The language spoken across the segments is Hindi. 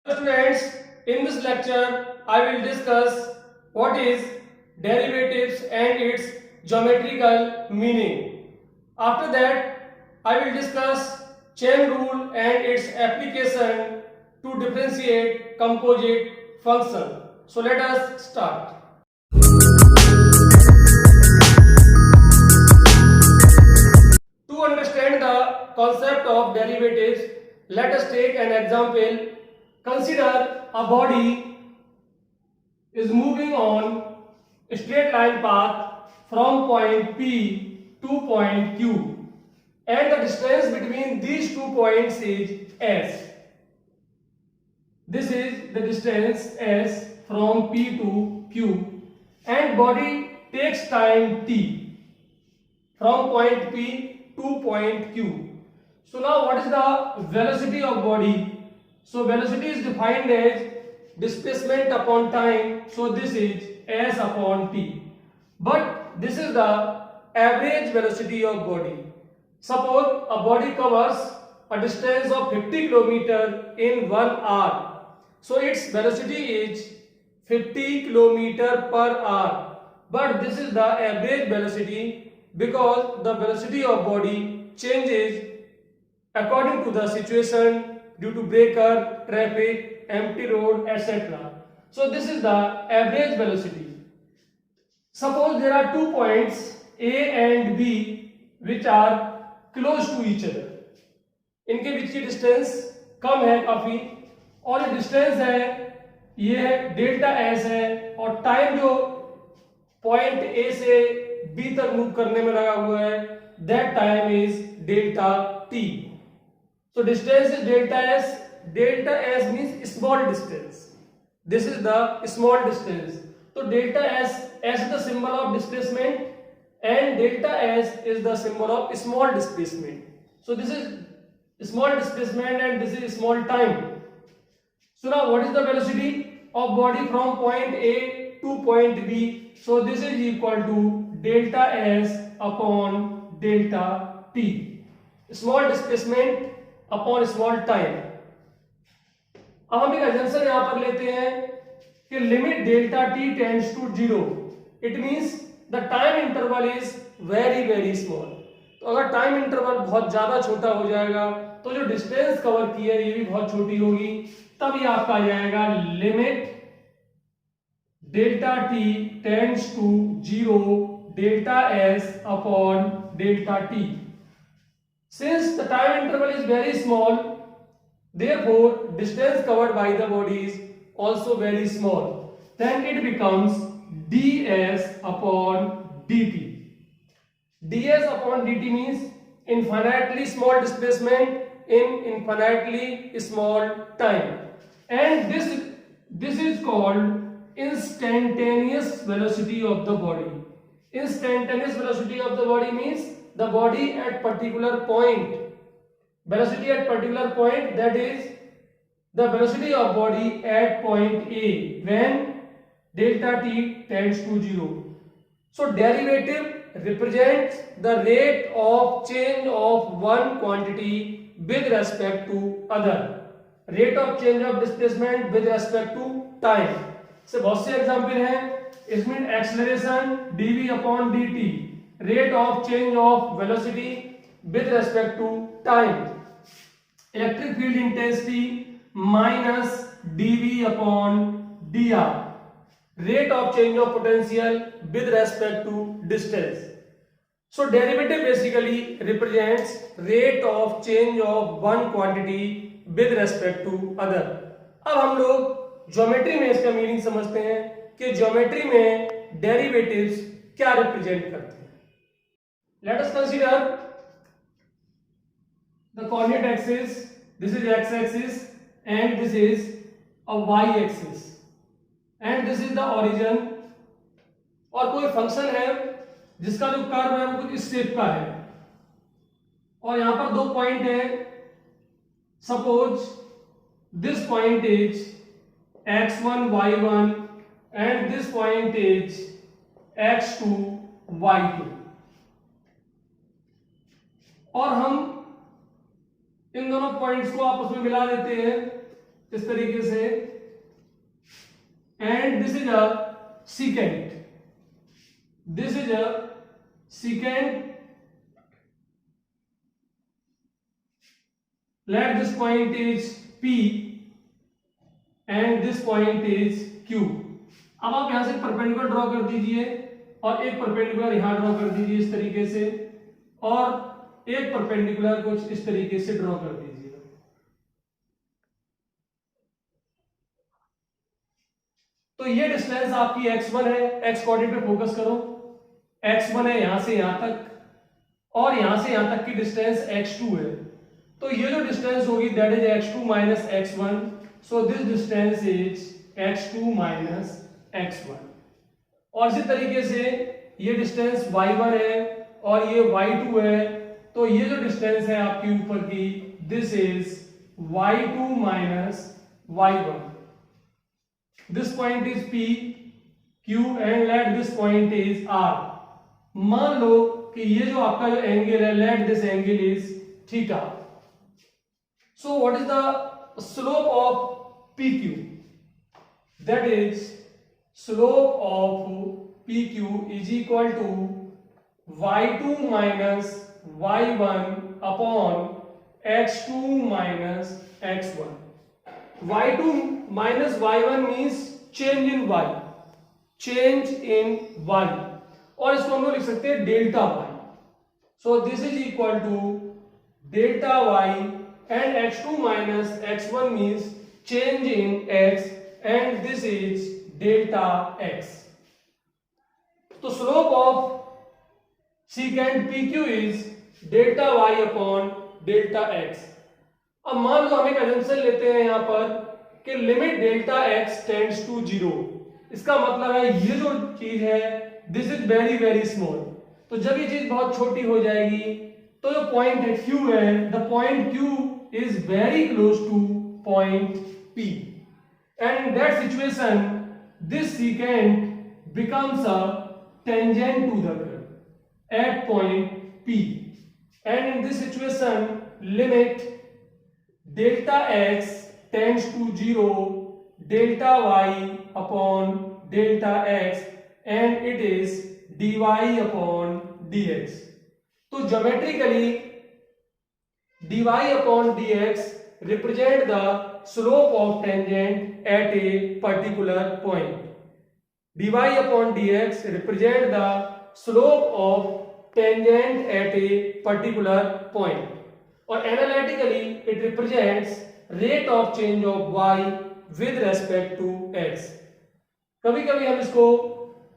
Students, in this lecture, I will discuss what is derivatives and its geometrical meaning. After that, I will discuss chain rule and its application to differentiate composite function. So let us start. To understand the concept of derivatives, let us take an example. Consider a body is moving on a straight line path from point P to point Q, and the distance between these 2 points is S. This is the distance S from P to Q, and body takes time T from point P to point Q. So now what is the velocity of body? So velocity is defined as displacement upon time. So this is S upon T. But this is the average velocity of body. Suppose a body covers a distance of 50 km in 1 hour. So its velocity is 50 km per hour. But this is the average velocity because the velocity of body changes according to the situation due to breaker, traffic, empty road, etc. So this is the average velocity. Suppose there are 2 points A and B which are close to each other. इनके बीच की डिस्टेंस कम है काफी, और ये डिस्टेंस है ये है डेल्टा एस है, और टाइम जो पॉइंट ए से बी तक मूव करने में लगा हुआ है that time is delta T. So distance is delta s. Delta s means small distance. This is the small distance. So delta s is the symbol of displacement, and delta s is the symbol of small displacement. So this is small displacement and this is small time. So now what is the velocity of body from point A to point B? So this is equal to delta s upon delta t. Small displacement upon small time. अब हम एक एजम्पशन यहां पर लेते हैं कि limit delta t tends to 0. It means the time interval is very very small. तो अगर टाइम इंटरवल बहुत ज्यादा छोटा हो जाएगा तो जो डिस्टेंस कवर की है ये भी बहुत छोटी होगी. तब ये आपका आ जाएगा limit delta t tends to 0 delta s upon delta t. Since the time interval is very small, therefore distance covered by the body is also very small. Then it becomes ds upon dt. ds upon dt means infinitely small displacement in infinitely small time, and this is called instantaneous velocity of the body. Instantaneous velocity of the body means the body at particular point, velocity at particular point, that is the velocity of body at point A when delta t tends to 0. So derivative represents the rate of change of one quantity with respect to other. Rate of change of displacement with respect to time. से बहुत से एग्जाम्पल हैं. इसमें acceleration dv upon dt, rate of change of velocity with respect to time, electric field intensity minus dv upon dr, rate of change of potential with respect to distance. So derivative basically represents rate of change of one quantity with respect to other. अब हम लोग ज्योमेट्री में इसका मीनिंग समझते हैं कि ज्योमेट्री में डेरिवेटिव्स क्या रिप्रेजेंट करते हैं. Let us consider the coordinate axis. This is x axis and this is a y axis, and this is the origin. और कोई फंक्शन है जिसका जो कर्व है वो कुछ इस शेप का है, और यहां पर 2 पॉइंट है. Suppose this point is x1 y1 and this point is x2 y2, और हम इन दोनों पॉइंट्स को आपस में मिला देते हैं इस तरीके से, and this is a secant, this is a secant, let this point is P and this point is Q. अब आप यहां से परपेंडिकुलर ड्रॉ कर दीजिए और एक परपेंडिकुलर यहां ड्रॉ कर दीजिए इस तरीके से, और एक परपेंडिकुलर कुछ इस तरीके से ड्रॉ कर दीजिए। तो ये डिस्टेंस आपकी x1 है, x कोऑर्डिनेट पे फोकस करो, x1 है यहां से यहां तक, और यहां से यहां तक की डिस्टेंस x2 है। तो ये जो डिस्टेंस होगी that is x2 minus x1, so this distance is x2 minus x1। और इसी तरीके से ये डिस्टेंस y1 है और ये y2 है, तो ये जो डिस्टेंस है आपकी ऊपर की, this is y2 minus y1। This point is P, Q and let this point is R. मान लो कि ये जो आपका जो एंगल है, let this angle is theta. So what is the slope of PQ? That is slope of PQ is equal to y2 minus y1 upon x2 minus x1. y2 minus y1 means change in y, change in y, और इसको हम लोग लिख सकते हैं delta y. So this is equal to delta y, and x2 minus x1 means change in x, and this is delta x. तो slope of secant PQ is delta y upon delta x. अब मान लो हम एक assumption लेते हैं यहां पर कि limit delta x tends to 0। इसका मतलब है ये जो चीज है this is very very small. तो जब ये चीज बहुत छोटी हो जाएगी तो जो पॉइंट है Q है, the point Q is very close two point P, and in that situation this secant becomes a tangent to the curve at point P, and in this situation limit delta x tends to 0, delta y upon delta x, and it is dy upon dx. तो geometrically dy upon dx represent the slope of tangent at a particular point. dy upon dx represent the slope of tangent at a particular point. और analytically it represents rate of change of y with respect to x. कभी कभी हम इसको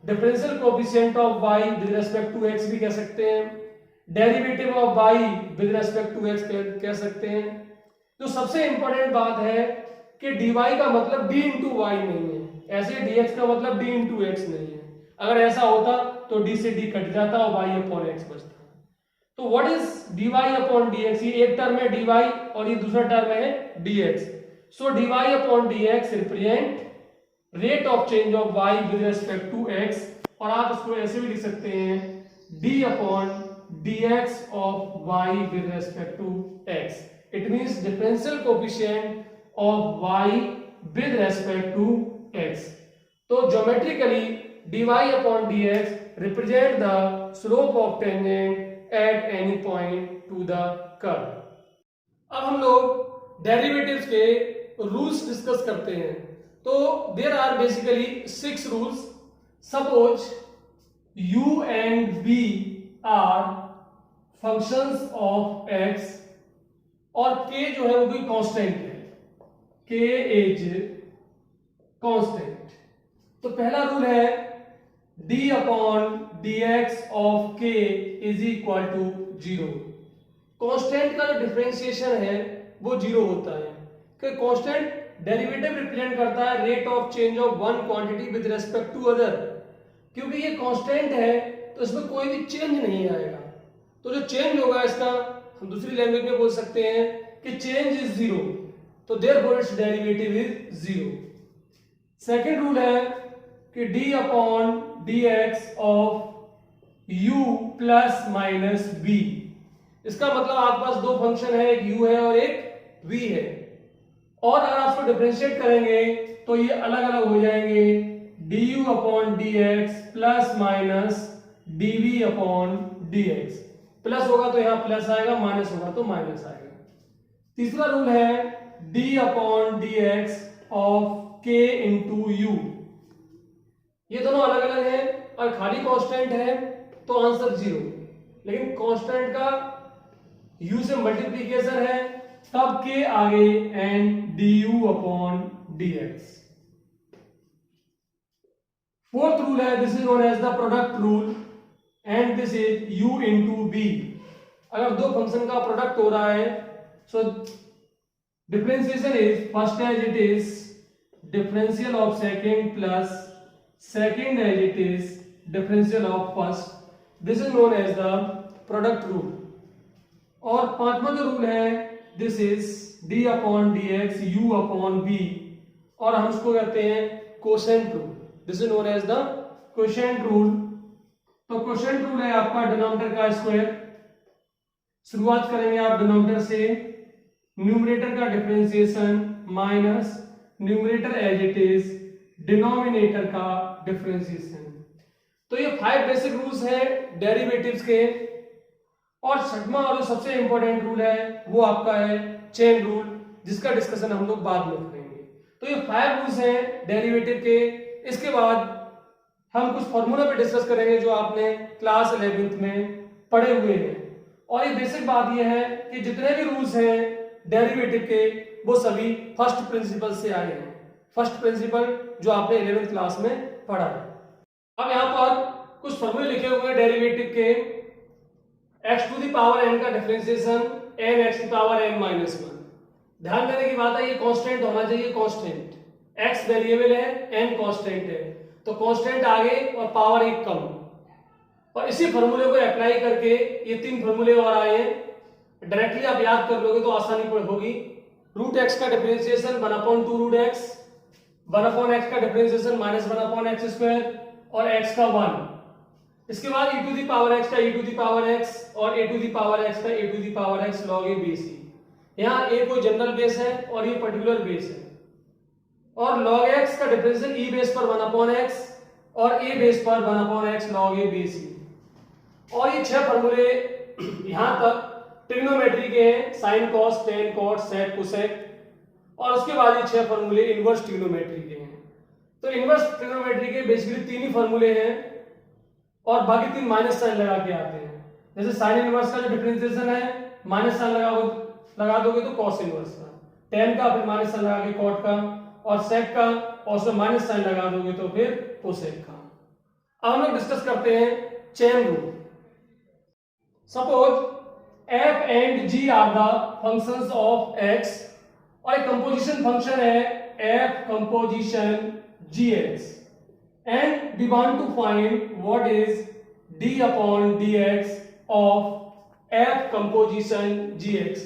differential coefficient of y with respect to x भी कह सकते हैं, derivative of y with respect to x कह सकते हैं। तो सबसे इंपॉर्टेंट बात है कि dy का मतलब d into y नहीं है, ऐसे dx का मतलब d into x नहीं है। अगर ऐसा होता तो d से d कट जाता और y upon x बचता। तो what is dy upon dx? ये एक टर्म है dy और ये दूसरा टर्म है dx। So dy upon dx represent rate of change of y with respect to x, और आप इसको ऐसे भी लिख सकते हैं d upon dx of y with respect to x. It means differential coefficient of y with respect to x. तो geometrically dy upon dx represent the slope of tangent at any point to the curve. अब हम लोग डेरिवेटिव्स के रूल्स डिस्कस करते हैं। तो there are basically 6 rules. Suppose u and v are functions of x और k जो है वो कोई कांस्टेंट है, k इज कांस्टेंट। तो पहला रूल है d upon dx of k is equal to 0। Constant का जो डिफरेंशिएशन है वो 0 होता है, कि कांस्टेंट डेरिवेटिव रिप्रेजेंट करता है rate of change of one quantity with respect to other. क्योंकि ये कांस्टेंट है तो इसमें कोई भी चेंज नहीं आएगा। तो जो चेंज होगा इसका हम दूसरी लैंग्वेज में बोल सकते हैं कि चेंज इज 0, तो therefore it's derivative is 0। Second rule है कि d upon dx of u plus minus v। इसका मतलब आपके पास दो फंक्शन है, एक u है और एक v है, और अगर आप इसको डिफरेंशिएट करेंगे तो ये अलग अलग हो जाएंगे, du upon dx plus minus dv upon dx। Plus होगा तो यहाँ प्लस आएगा, माइनस होगा तो माइनस आएगा। तीसरा रूल है d upon dx of k into you. ये दोनों अलग अलग है और खाली कांस्टेंट है तो आंसर 0, लेकिन कांस्टेंट का u से मल्टीप्लीकेशन है तब के आगे and du upon dx। Fourth rule है, this is known as the product rule and this is u into B. अगर दो फंक्शन का प्रोडक्ट हो रहा है so differentiation is first as it is differential of second plus second as it is differential of first, this is known as the product rule. और पांचवा जो रूल है this is d upon dx u upon b, और हम इसको कहते हैं quotient rule, this is known as the quotient rule. तो कोसेंट रूल है आपका डिनोमिनेटर का स्क्वायर। शुरुआत करेंगे आप डिनोमिनेटर से, न्यूमरेटर का differentiation minus numerator as it is denominator का डिफरेंशिएशन। तो ये 5 बेसिक रूल्स हैं डेरिवेटिव्स के। और छठवां और सबसे इंपॉर्टेंट रूल है वो आपका है चेन रूल, जिसका डिस्कशन हम लोग बाद में करेंगे। तो ये 5 रूल्स हैं डेरिवेटिव के। इसके बाद हम कुछ फॉर्मूला पे डिस्कस करेंगे जो आपने क्लास 11th में पढ़े हुए हैं। और ये बेसिक बात ये है कि जितने भी रूल्स हैं डेरिवेटिव के वो सभी फर्स्ट प्रिंसिपल से आए हैं, फर्स्ट प्रिंसिपल जो आपने 11th क्लास में पढ़ा है। अब यहाँ पर कुछ फॉर्मूले लिखे हुए हैं डेरिवेटिव के। x to the power n का differentiation n x to the power n minus 1। ध्यान देने की बात है ये कांस्टेंट होना चाहिए, कांस्टेंट। x वेरिएबल है, n कांस्टेंट है, तो कांस्टेंट आगे और पावर 1 कम। और इसी फॉर्मूले को अप्लाई करके ये 3 फॉर्मूले और आए हैं, डायरेक्टली आप याद कर लोगे तो आसानी होगी। रूट x का डिफरेंशिएशन 1/2 रूट x, 1/x का डिफरेंशिएशन माइनस 1/x स्क्वायर और x का 1। इसके बाद e to the power x का e to the power x और a to the power x का a to the power x log a base c। यहाँ a कोई जनरल बेस है और ये पर्टिकुलर बेस है। और log x का डिफरेंशिएशन e बेस पर 1/x और a बेस पर 1/x log a base c। और ये 6 फॉर्मूले यहाँ तक ट्रिग्नोमेट्री के हैं, sine cos tan cot sec cosec. और उसके बाद ये 6 फॉर्मूले इनवर्स ट्रिग्नोमेट्री के हैं। तो इनवर्स ट्रिग्नोमेट्री के बेसिकली 3 ही फॉर्मूले हैं और बाकी 3 माइनस साइन लगा के आते हैं। जैसे साइन इनवर्स का जो डिफरेंशिएशन है माइनस साइन लगा दोगे तो कॉस इनवर्स का, टेन का फिर माइनस साइन लगा के कॉट का, और सेक का और उसमें माइनस साइन लगा दोगे तो फिर कोसेक का। अब हम लोग डिस्कस करते हैं chain rule. Suppose f and g are the functions of x और एक कंपोजिशन फंक्शन है f composition gx and we want to find what is d upon dx of f composition gx.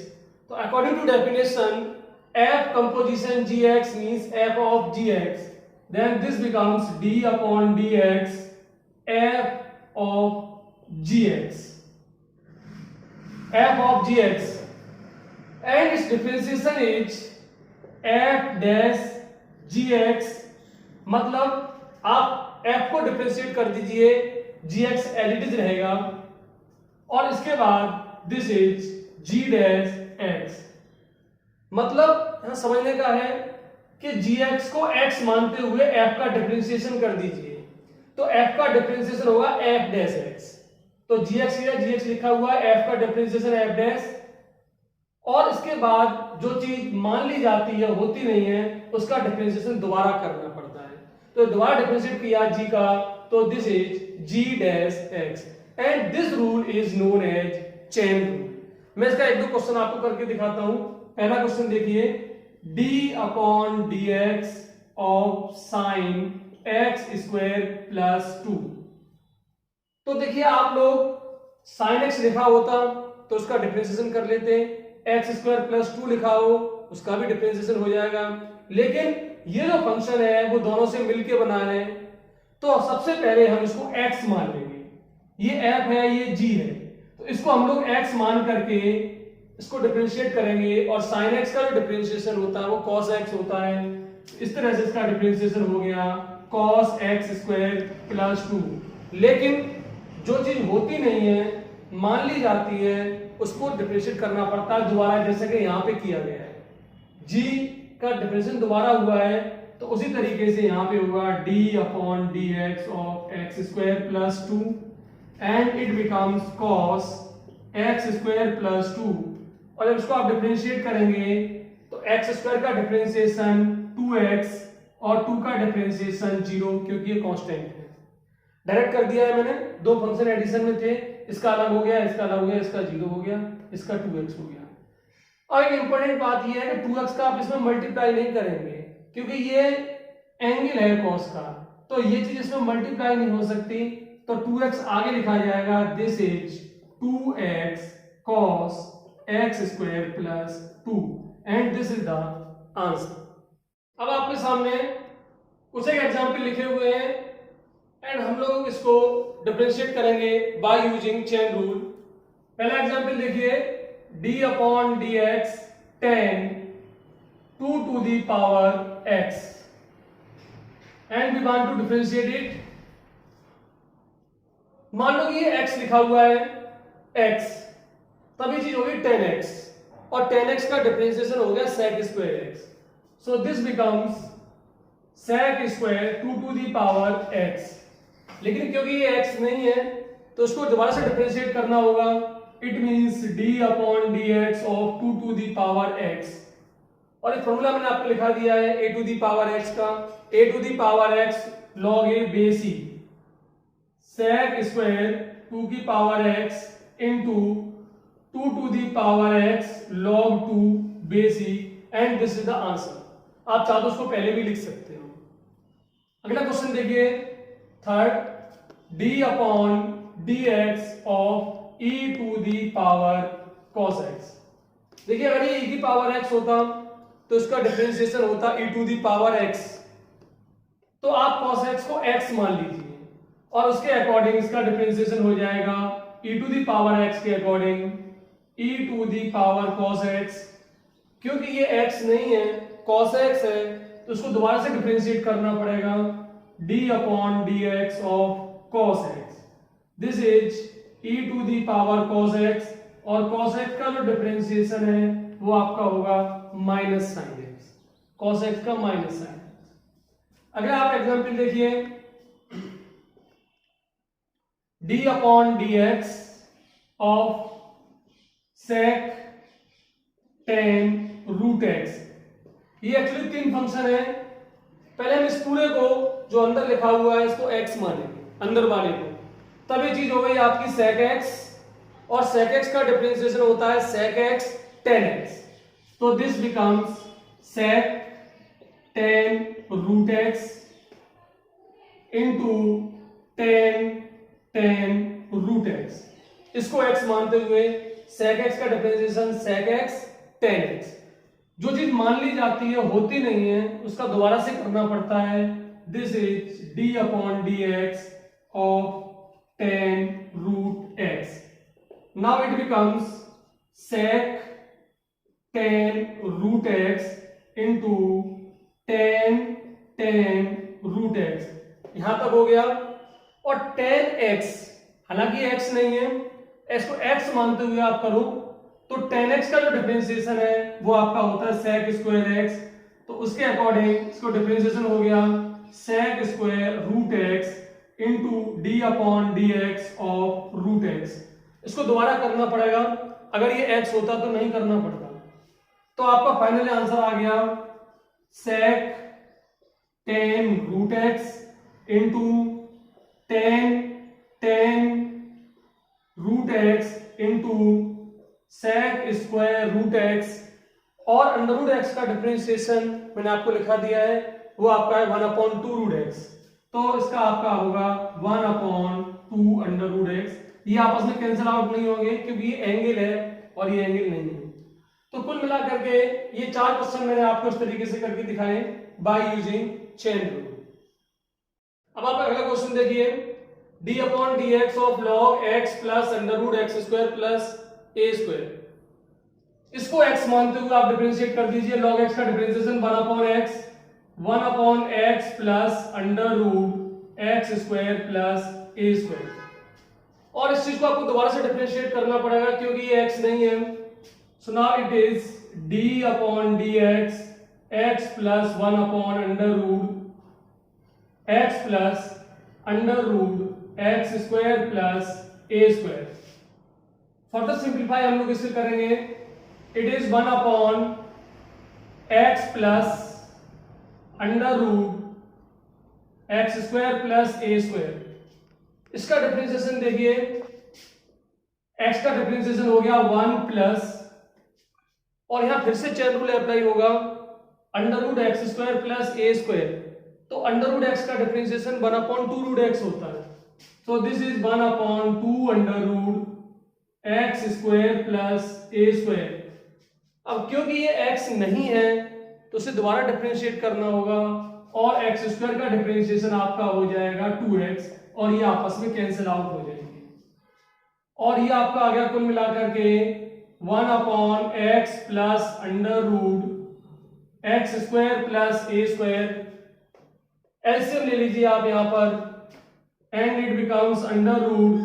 So according to definition f composition gx means f of gx, then this becomes d upon dx f of gx, f of gx, and its differentiation is f dash gx। मतलब आप f को डिफरेंशिएट कर दीजिए, gx एज इट इज रहेगा, और इसके बाद this is g dash x। मतलब यहां समझने का है कि gx को x मानते हुए f का डिफरेंशिएशन कर दीजिए, तो f का डिफरेंशिएशन होगा f डैश x। तो gx है, gx लिखा हुआ है, f का डिफरेंशिएशन f डैश, और इसके बाद जो चीज मान ली जाती है होती नहीं है उसका डिफरेंशिएशन दोबारा करना पड़ता है। तो दोबारा डिफरेंशिएट किया g का, तो this is g dash x and this rule is known as chain rule. मैं इसका एक दो क्वेश्चन आपको करके दिखाता हूं। पहला क्वेश्चन देखिए, d upon dx of sine x square plus 2। तो देखिए आप लोग साइन x लिखा होता तो उसका डिफरेंशिएशन कर लेते, x स्क्वायर प्लस 2 लिखा हो उसका भी डिफरेंशिएशन हो जाएगा, लेकिन ये जो फंक्शन है वो दोनों से मिलके बना है, तो सबसे पहले हम इसको x मान लेंगे। ये f है, ये g है, तो इसको हम लोग x मान करके इसको डिफरेंशिएट करेंगे और sin x का जो डिफरेंशिएशन होता है वो cos x होता है। इस तरह से इसका डिफरेंशिएशन हो गया cos x स्क्वायर प्लस 2। लेकिन जो चीज होती नहीं है, मान ली जाती है, उसको डिफरेंशिएट करना पड़ता है दोबारा, जैसे कि यहाँ पे किया गया है। g का डिफरेंशिएशन दोबारा हुआ है तो उसी तरीके से यहाँ पे होगा d upon dx of x square plus 2 and it becomes cos x square plus 2। और जब इसको आप डिफरेंशिएट करेंगे तो x स्क्वायर का डिफरेंशिएशन 2x और 2 का डिफरेंशिएशन 0, क्योंकि ये कांस्टेंट है। डायरेक्ट कर दिया है मैंने, दो फंक्शन एडिशन में थे, इसका अलग हो गया, इसका अलग हो गया, इसका 0 हो गया, इसका 2x हो गया। और एक इंपॉर्टेंट बात यह है कि 2x का आप इसमें मल्टीप्लाई नहीं करेंगे क्योंकि ये एंगल है cos का, तो ये चीज इसमें मल्टीप्लाई नहीं हो सकती, तो 2x आगे लिखा जाएगा, this is 2x cos x square plus 2 and this is the answer. अब आपके सामने कुछ एक एग्जाम्पल लिखे हुए हैं एंड हम लोग इसको डिफरेंशिएट करेंगे बाय यूजिंग चेन रूल। पहला एग्जाम्पल देखिए, d upon dx tan 2 to the power x and we want to differentiate it। मान लो कि ये x लिखा हुआ है x, तब ये चीज होगी tan x और tan x का डिफरेंशिएशन हो गया sec square x, so this becomes sec square 2 to the power x। लेकिन क्योंकि ये x नहीं है तो उसको दोबारा से डिफरेंशिएट करना होगा, it means d upon dx of 2 to the power x। और ये फॉर्मूला मैंने आपको लिखा दिया है a to the power x का, a to the power x log a base e sec square 2 की power x into 2 to the power x log 2 base e and this is the answer. आप चाहो तो उसको पहले भी लिख सकते हो। अगला क्वेश्चन देखिए, third, d upon dx of e to the power cos x। देखिए अगर ये e की पावर x होता तो इसका डिफरेंशिएशन होता e to the power x, तो आप cos x को x मान लीजिए और उसके अकॉर्डिंग इसका डिफरेंशिएशन हो जाएगा e to the power x के according e to the power cos x। क्योंकि ये x नहीं है, cos x है, तो उसको दोबारा से डिफरेंशिएट करना पड़ेगा, d upon dx of cos x, this is e to the power cos x और cos x का जो डिफरेंशिएशन है वो आपका होगा minus sine x, cos x का माइनस साइन। अगर आप एग्जांपल देखिए, d अपॉन dx ऑफ sec tan रूट x। ये एक्चुअली तीन फंक्शन है। पहले हम इस पूरे को जो अंदर लिखा हुआ है इसको x मानेंगे, अंदर वाले को, तब ये चीज हो गई आपकी sec x और sec x का डिफरेंशिएशन होता है sec x tan x, तो this becomes sec tan root x into tan root x। इसको x मानते हुए sec x का differentiation sec x tan x। जो चीज मान ली जाती है होती नहीं है उसका दोबारा से करना पड़ता है, this is d upon dx of tan root x। Now it becomes sec tan root x into tan root x। यहां तक हो गया। और tan x, हालांकि x नहीं है, x को x मानते हुए आप करो तो tan x का जो डिफरेंशिएशन है वो आपका होता है sec स्क्वायर x, तो उसके अकॉर्डिंग इसको डिफरेंशिएशन हो गया sec square root x into d upon dx of root x। इसको दोबारा करना पड़ेगा, अगर ये x होता तो नहीं करना पड़ता। तो आपका फाइनल आंसर आ गया sec tan root x into tan root x into sec square root x और अंडर रूट x का डिफरेंशिएशन मैंने आपको लिखा दिया है वो आपका है 1/2 रूट x, तो इसका आपका होगा 1/2 अंडर रूट x। ये आपस में कैंसिल आउट नहीं होंगे क्योंकि ये एंगल है और ये एंगल नहीं है। तो कुल मिला करके ये चार क्वेश्चन मैंने आपको इस तरीके से करके दिखाए बाय यूजिंग चेन रूल। अब आप अगला क्वेश्चन देखिए, d upon dx of log x plus under root x square plus a square. इसको x मानते हुए आप डिफरेंशिएट कर दीजिए। log x का differentiation 1 upon x plus under root x square plus a square. और इस चीज को आपको दोबारा से डिफरेंशिएट करना पड़ेगा क्योंकि ये x नहीं है। So now it is d upon dx x plus 1 upon under root x plus under root x square plus a square. Further simplify हम लोग इसे करेंगे। It is 1 upon x plus under root x square plus a square. इसका डिफरेंशिएशन देखिए, x का डिफरेंशिएशन हो गया 1 प्लस, और यहां फिर से चेन रूल अप्लाई होगा, under root x square plus a square. तो अंडर रूट एक्स का डिफरेंशिएशन 1 अपॉन 2 रूट एक्स होता है। तो this is 1 upon 2 under root x square plus a square. अब क्योंकि ये x नहीं है तो उसे दोबारा डिफरेंशिएट करना होगा, और एक्स स्क्वायर का डिफरेंशिएशन आपका हो जाएगा 2x, और ये आपस में कैंसिल आउट हो जाएंगे, और ये आपका आ गया कुल मिलाकर के 1 upon x plus under root x square plus a square. LCM ले लीजिए आप यहां पर, and it becomes under root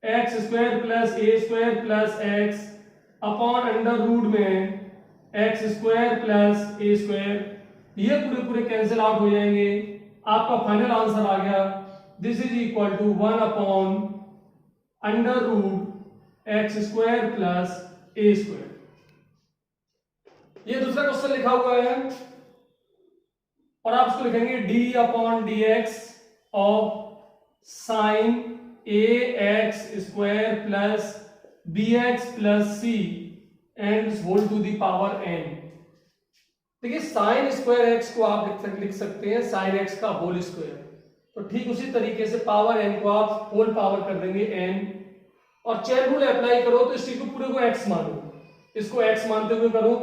x square plus a square plus x upon under root में x square plus a square. ये पूरे पूरे कैंसिल आउट हो जाएंगे। आपका फाइनल आंसर आ गया, this is equal to 1 upon under root x square plus a square. ये दूसरा क्वेश्चन लिखा हुआ है, और आप इसको लिखेंगे d upon d x of sine a x square plus b x plus c and whole to the power n. देखिए साइन स्क्वायर एक्स को आप लिख सकते हैं साइन एक्स का होल स्क्वायर, तो ठीक उसी तरीके से पावर एन को आप होल पावर कर देंगे एन, और चेन रूल अप्लाई करो तो इस चीज को पूरे को एक्स मानो, इसको एक्स मानते हुए करो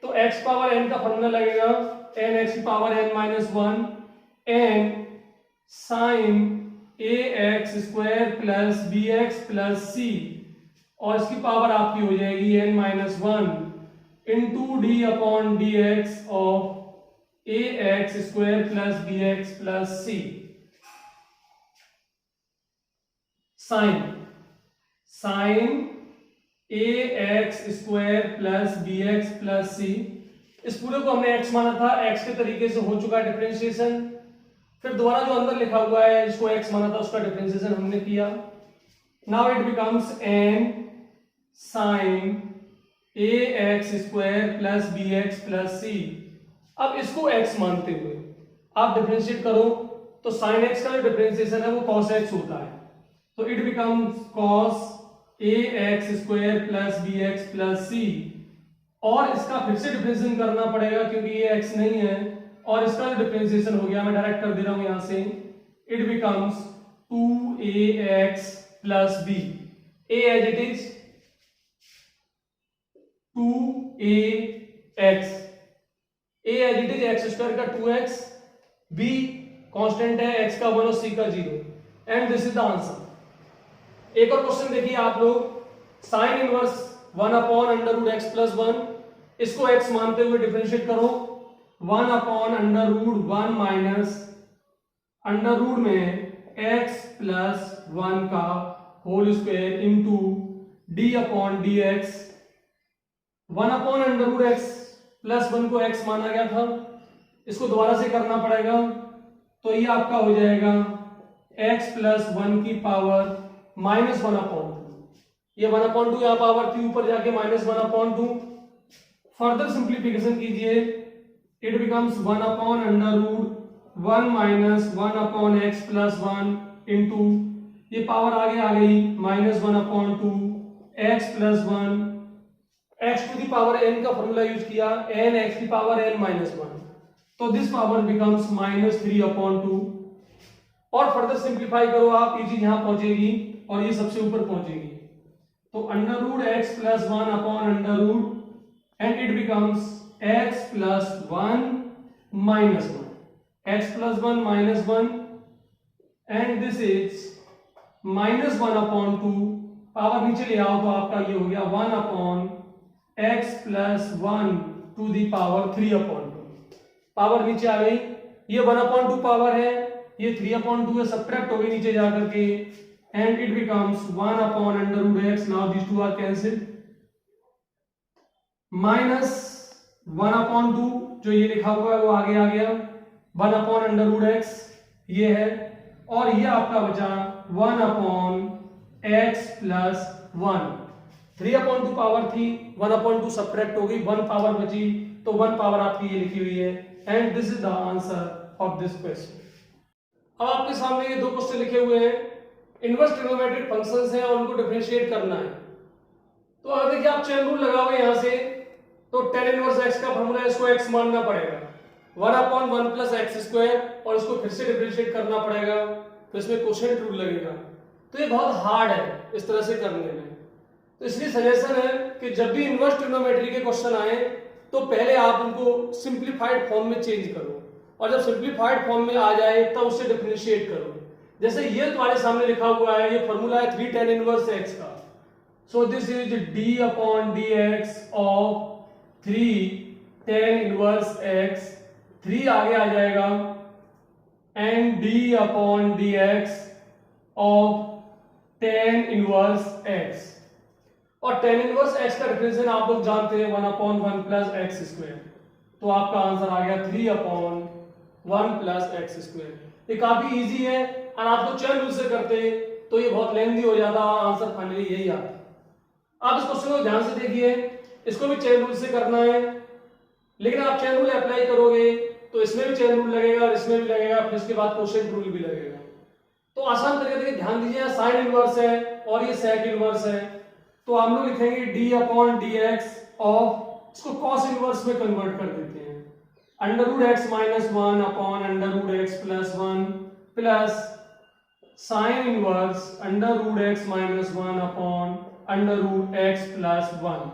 तो एक्स पावर एन का फॉर्मूला लगेगा एन एक्स की power n minus 1 n sine a x square plus b x plus c, और इसकी पावर आपकी हो जाएगी n minus 1 into d upon d x of a x square plus b x plus c. Sine a x square plus b x plus c, इस पूरे को हमने x माना था, x के तरीके से हो चुका है डिफरेंशिएशन। फिर दोबारा जो अंदर लिखा हुआ है जिसको x माना था उसका डिफरेंशिएशन हमने किया। Now it becomes n sine a x square plus b x plus c. अब इसको x मानते हुए आप डिफरेंशिएट करो तो साइन x का जो डिफरेंशिएशन है वो cos x होता है, तो it becomes cos a x square plus b x plus c, और इसका फिर से डिफरेंशिएशन करना पड़ेगा क्योंकि ये x नहीं है, और इसका जो डिफरेंशिएशन हो गया मैं डायरेक्ट कर दे रहा हूं यहां से, it becomes 2ax plus b, a as it is 2ax, a as it is x square का 2x, b कांस्टेंट है x का 1 और c का 0, and this is the answer. एक और क्वेश्चन देखिए आप लोग, sine inverse 1 upon under root x plus 1, इसको x मानते हुए डिफरेंशिएट करो 1 upon under root 1 minus under root में x प्लस 1 का whole square into d upon d x. 1 upon under root x plus 1 को x माना गया था, इसको दोबारा से करना पड़ेगा, तो ये आपका हो जाएगा x प्लस 1 की पावर माइनस 1 अपॉन 2, ये 1 अपॉन 2 यहाँ पावर थी ऊपर जाके माइनस 1 अपॉन 2। फर्दर सिंप्लीफिकेशन कीजिए, it becomes 1 upon under root 1 minus 1 upon x plus 1 into ये पावर आगे आ गई minus 1 upon 2 x plus 1, x to the power n का फॉर्मूला यूज किया एन एक्स की पावर एन माइनस 1, तो this power becomes minus 3 upon 2। और फर्दर सिंप्लीफाई करो आप, ये चीज यहां पहुंचेगी और ये सबसे ऊपर पहुंचेगी, तो under root x plus 1 upon under root, and it becomes x plus 1 minus 1, x plus 1 minus 1, and this is minus 1 upon 2, power नीचे ले आओ तो आपका ये हो गया 1 upon x plus 1 to the power 3/2। Power नीचे आ गई, ये 1/2 पावर है, ये 3/2 है, सब्ट्रैक्ट हो गई नीचे जाकर के, and it becomes 1/√x। Now this two are cancel, minus 1/2 जो ये लिखा हुआ है वो आगे आ गया, 1/√x ये है, और ये आपका बचा 1/x प्लस 1। 3/2 पावर थी, 1/2 सब्ट्रैक्ट हो गई, 1 पावर बची, तो 1 पावर आपकी ये लिखी हुई है, and this is the answer of this question. अब आपके सामने ये दो क्वेश्चन लिखे हुए हैं, इनवर्स ट्रिग्नोमेट्रिक फंक्शंस हैं और उनको डिफरेंशिएट करना है। तो अगर देखिए आप चेन रूल लगाओगे यहां से, तो tan इनवर्स x का फॉर्मूला है, इसको x मानना पड़ेगा, 1/1 प्लस एक्स स्क्वायर, और इसको फिर से डिफरेंशिएट करना पड़ेगा, तो इसमें कोशेंट रूल लगेगा। तो ये बहुत हार्ड है इस तरह से करने में, तो इसलिए सजेशन है कि जब भी इनवर्स ट्रिग्नोमेट्री के क्वेश्चन आए तो पहले आप उनको सिंप्लीफाइड फॉर्म में चेंज करो, और जब सिंप्लीफाइड फॉर्म में आ जाए तब उससे डिफरेंशिएट करो। जैसे ये तुम्हारे सामने लिखा हुआ है, ये फॉर्मूला है 3 tan इनवर्स x का, so this is d/dx of 3 tan inverse x, 3 आगे आ जाएगा, and d/dx of tan inverse x, और tan इनवर्स x का डिफरेंशियल आप लोग जानते हैं 1/1 प्लस एक्स स्क्वायर, तो आपका आंसर आ गया 3/1 प्लस एक्स स्क्वायर। ये काफी इजी है, और आपको चेन रूल से करते तो ये बहुत लेंथी हो जाता, आंसर फाइनली यही आता। आप इस क्वेश्चन को ध्यान से देखिए, इसको भी चेन रूल से करना है, लेकिन आप चेन रूल अप्लाई करोगे तो इसमें भी चेन रूल लगेगा और इसमें भी लगेगा, फिर इसके बाद कोशेंट रूल भी लगेगा। तो आसान तरीके से ध्यान दीजिए, साइन इनवर्स है और ये सेक इनवर्स है, तो हम लोग लिखेंगे d/dx ऑफ, इसको cos इनवर्स में कन्वर्ट कर देते हैं, √x - 1/√x plus 1 plus sine inverse √x - 1/√x plus 1।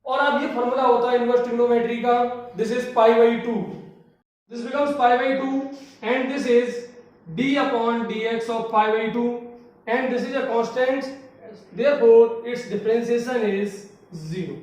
और अब ये फॉर्मूला होता है इनवर्स ट्रिग्नोमेट्री का, this is π/2, this becomes π/2, and this is d/dx of π/2, and this is a constant, therefore its differentiation is 0।